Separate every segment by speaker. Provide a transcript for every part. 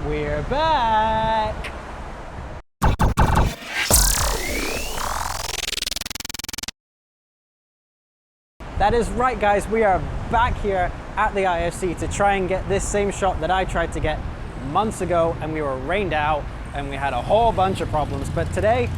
Speaker 1: We're back! That is right, guys, we are back here at the IFC to try and get this same shot that I tried to get months ago, and we were rained out and we had a whole bunch of problems. But today,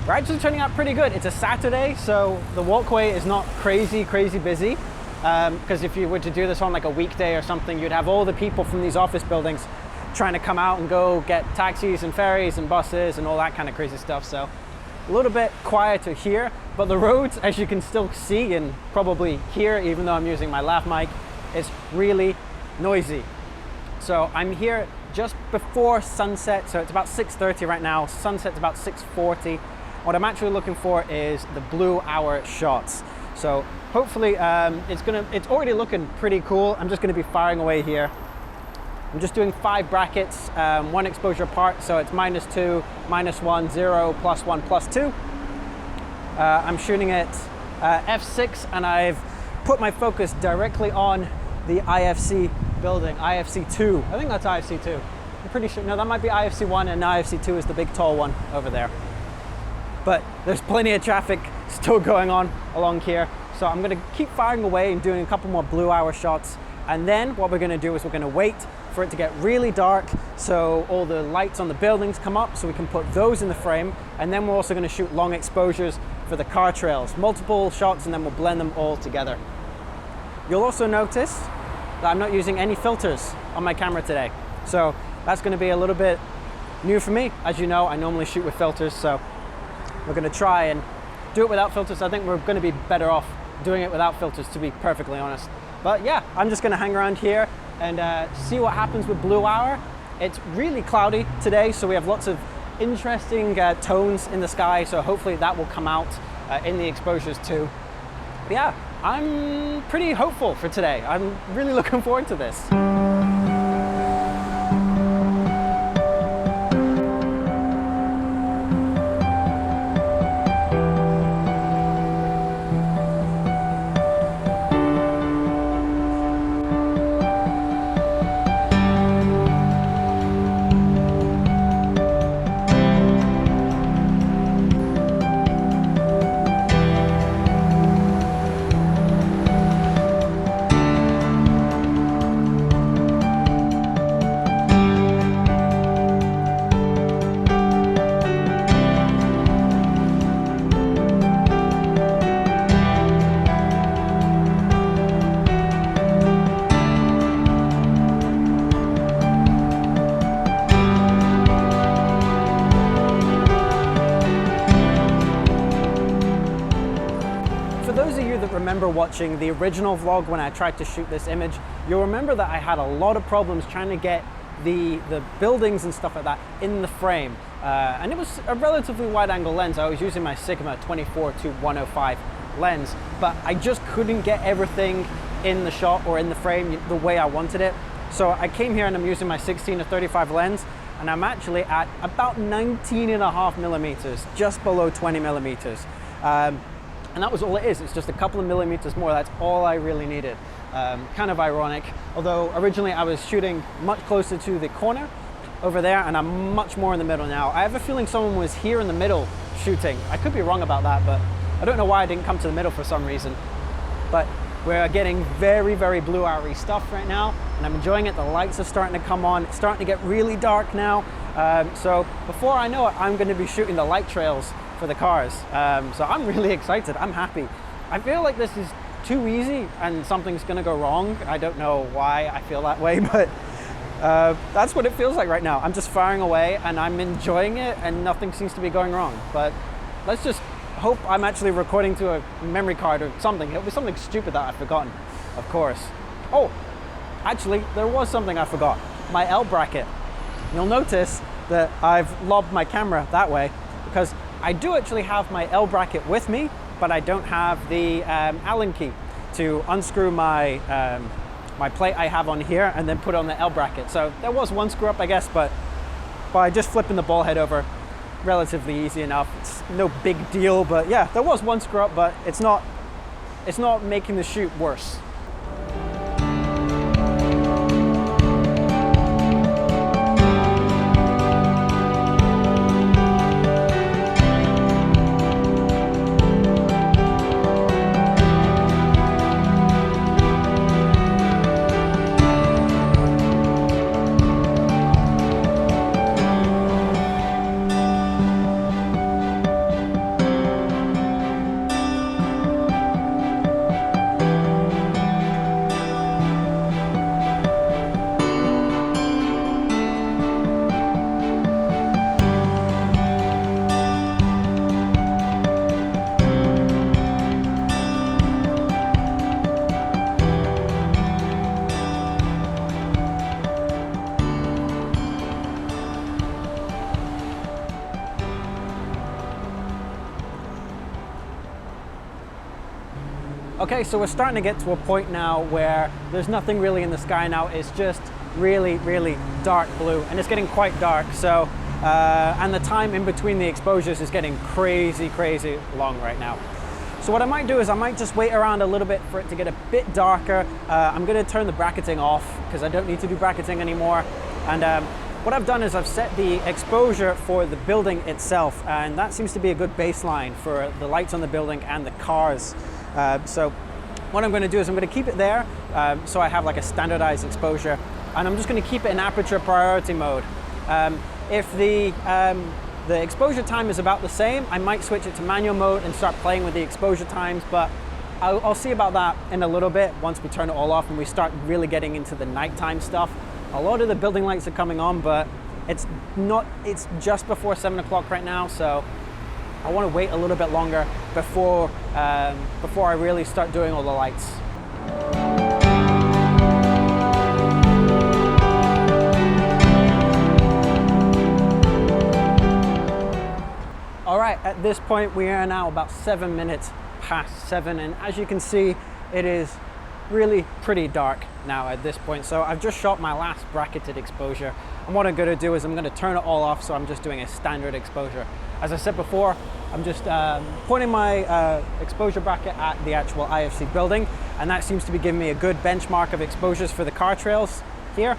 Speaker 1: we're actually turning out pretty good. It's a Saturday, so the walkway is not crazy busy. Because if you were to do this on like a weekday or something, you'd have all the people from these office buildings trying to come out and go get taxis and ferries and buses and all that kind of crazy stuff. So a little bit quieter here, but the roads, as you can still see and probably hear, even though I'm using my lav mic, is really noisy. So I'm here just before sunset, so it's about 6:30 right now. Sunset's about 6:40. What I'm actually looking for is the blue hour shots. So hopefully it's already looking pretty cool. I'm just gonna be firing away here. I'm just doing 5 brackets, 1 exposure apart, so it's -2, -1, 0, +1, +2. I'm shooting at f6, and I've put my focus directly on the IFC building, IFC 2. I think that's IFC 2. I'm pretty sure, no, that might be IFC 1, and IFC 2 is the big tall one over there. But there's plenty of traffic still going on along here, so I'm gonna keep firing away and doing a couple more blue hour shots. And then what we're gonna do is we're gonna wait for it to get really dark so all the lights on the buildings come up, so we can put those in the frame. And then we're also gonna shoot long exposures for the car trails, multiple shots, and then we'll blend them all together. You'll also notice that I'm not using any filters on my camera today. So that's gonna be a little bit new for me. As you know, I normally shoot with filters, so we're gonna try and do it without filters. I think we're gonna be better off doing it without filters, to be perfectly honest. But yeah, I'm just gonna hang around here and see what happens with blue hour. It's really cloudy today, so we have lots of interesting tones in the sky, so hopefully that will come out in the exposures too. But yeah, I'm pretty hopeful for today. I'm really looking forward to this. Remember watching the original vlog when I tried to shoot this image, you'll remember that I had a lot of problems trying to get the buildings and stuff like that in the frame. And it was a relatively wide angle lens. I was using my Sigma 24-105 lens, but I just couldn't get everything in the shot or in the frame the way I wanted it. So I came here and I'm using my 16-35 lens, and I'm actually at about 19.5 millimeters, just below 20 millimeters. And that was all it is. It's just a couple of millimeters more. That's all I really needed. Kind of ironic, although originally I was shooting much closer to the corner over there, and I'm much more in the middle now. I have a feeling someone was here in the middle shooting. I could be wrong about that, but I don't know why I didn't come to the middle for some reason. But we're getting very blue hour-y stuff right now, and I'm enjoying it. The lights are starting to come on. It's starting to get really dark now. So before I know it, I'm going to be shooting the light trails for the cars. So I'm really excited. I'm happy. I feel like this is too easy and something's gonna go wrong. I don't know why I feel that way, but that's what it feels like right now. I'm just firing away and I'm enjoying it, and nothing seems to be going wrong. But let's just hope I'm actually recording to a memory card or something. It'll be something stupid that I've forgotten, of course. Oh, actually, there was something I forgot. My L bracket. You'll notice that I've lobbed my camera that way because I do actually have my L bracket with me, but I don't have the Allen key to unscrew my my plate I have on here and then put on the L bracket. So there was one screw up, I guess, but by just flipping the ball head over, relatively easy enough. It's no big deal, but yeah, there was one screw up, but it's not making the shoot worse. Okay, so we're starting to get to a point now where there's nothing really in the sky now. It's just really, really dark blue, and it's getting quite dark. So, and the time in between the exposures is getting crazy, crazy long right now. So what I might do is I might just wait around a little bit for it to get a bit darker. I'm gonna turn the bracketing off because I don't need to do bracketing anymore. And what I've done is I've set the exposure for the building itself, and that seems to be a good baseline for the lights on the building and the cars. So what I'm going to do is I'm going to keep it there, so I have like a standardized exposure, and I'm just going to keep it in aperture priority mode. If the exposure time is about the same, I might switch it to manual mode and start playing with the exposure times, but I'll see about that in a little bit once we turn it all off and we start really getting into the nighttime stuff. A lot of the building lights are coming on, but it's just before 7 o'clock right now, so I want to wait a little bit longer before I really start doing all the lights. All right, at this point we are now about 7 minutes past 7, and as you can see, it is really pretty dark now at this point. So I've just shot my last bracketed exposure, and what I'm going to do is I'm going to turn it all off, so I'm just doing a standard exposure. As I said before, I'm just pointing my exposure bracket at the actual IFC building, and that seems to be giving me a good benchmark of exposures for the car trails here,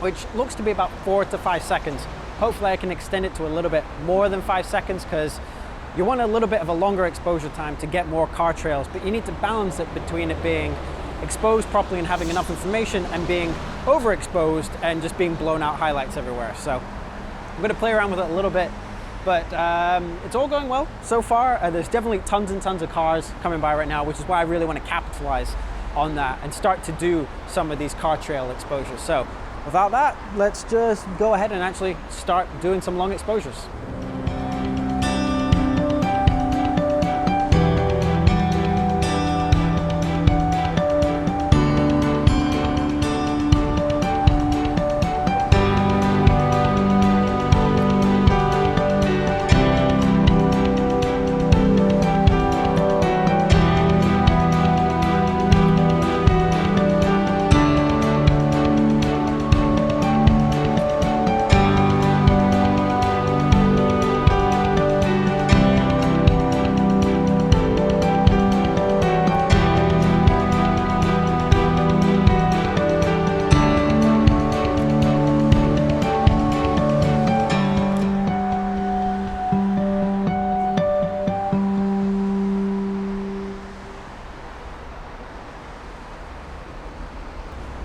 Speaker 1: which looks to be about 4 to 5 seconds. Hopefully I can extend it to a little bit more than 5 seconds, because you want a little bit of a longer exposure time to get more car trails, but you need to balance it between it being exposed properly and having enough information and being overexposed and just being blown out highlights everywhere. So I'm going to play around with it a little bit, but it's all going well so far. There's definitely tons and tons of cars coming by right now, which is why I really want to capitalize on that and start to do some of these car trail exposures. So without that, let's just go ahead and actually start doing some long exposures.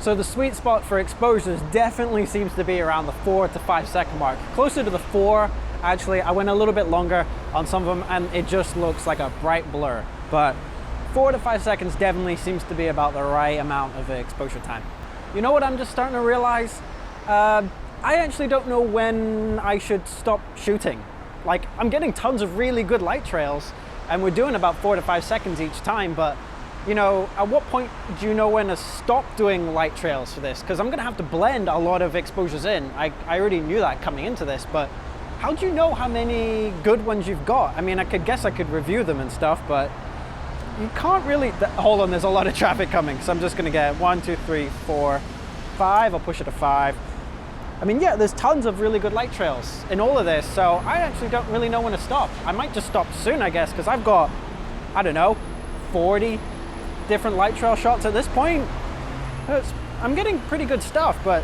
Speaker 1: So the sweet spot for exposures definitely seems to be around the 4 to 5 second mark. Closer to the 4, actually. I went a little bit longer on some of them and it just looks like a bright blur. But 4 to 5 seconds definitely seems to be about the right amount of exposure time. You know what I'm just starting to realize? I actually don't know when I should stop shooting. Like, I'm getting tons of really good light trails and we're doing about 4 to 5 seconds each time, but you know, at what point do you know when to stop doing light trails for this? Because I'm going to have to blend a lot of exposures in. I already knew that coming into this, but how do you know how many good ones you've got? I mean, I could review them and stuff, but you can't really... Hold on, there's a lot of traffic coming, so I'm just going to get 1, 2, 3, 4, 5. I'll push it to 5. I mean, yeah, there's tons of really good light trails in all of this, so I actually don't really know when to stop. I might just stop soon, I guess, because I've got, I don't know, 40 different light trail shots at this point. I'm getting pretty good stuff, but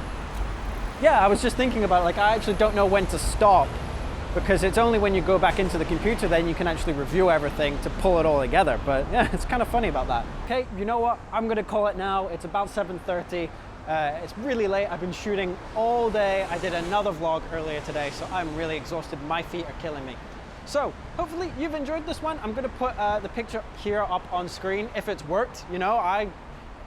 Speaker 1: yeah, I was just thinking about it, like, I actually don't know when to stop, because it's only when you go back into the computer then you can actually review everything to pull it all together. But yeah, it's kind of funny about that. Okay, you know what? I'm gonna call it now. It's about 7:30. It's really late. I've been shooting all day. I did another vlog earlier today, so I'm really exhausted. My feet are killing me. So hopefully you've enjoyed this one. I'm gonna put the picture here up on screen if it's worked. You know,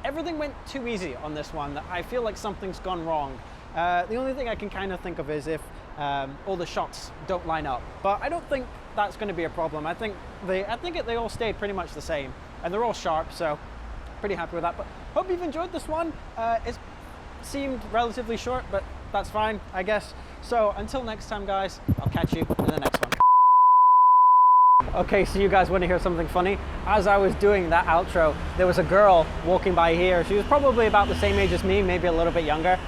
Speaker 1: everything went too easy on this one. I feel like something's gone wrong. The only thing I can kind of think of is if all the shots don't line up, but I don't think that's going to be a problem. I think they all stayed pretty much the same, and they're all sharp, so pretty happy with that. But hope you've enjoyed this one. It seemed relatively short, but that's fine, I guess. So until next time, guys, I'll catch you in the next one. Okay, so you guys want to hear something funny? As I was doing that outro, there was a girl walking by here. She was probably about the same age as me, maybe a little bit younger.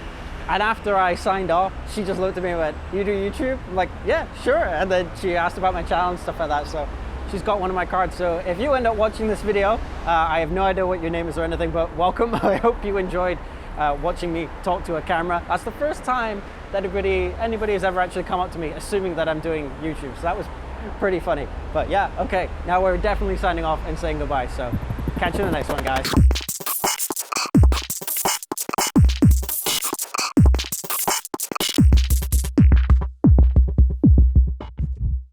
Speaker 1: And after I signed off, she just looked at me and went, "You do YouTube?" I'm like, "Yeah, sure." And then she asked about my channel and stuff like that. So she's got one of my cards. So if you end up watching this video, I have no idea what your name is or anything, but welcome. I hope you enjoyed watching me talk to a camera. That's the first time that anybody has ever actually come up to me assuming that I'm doing YouTube. So that was pretty funny. But yeah, okay, now we're definitely signing off and saying goodbye. So catch you in the next one, guys.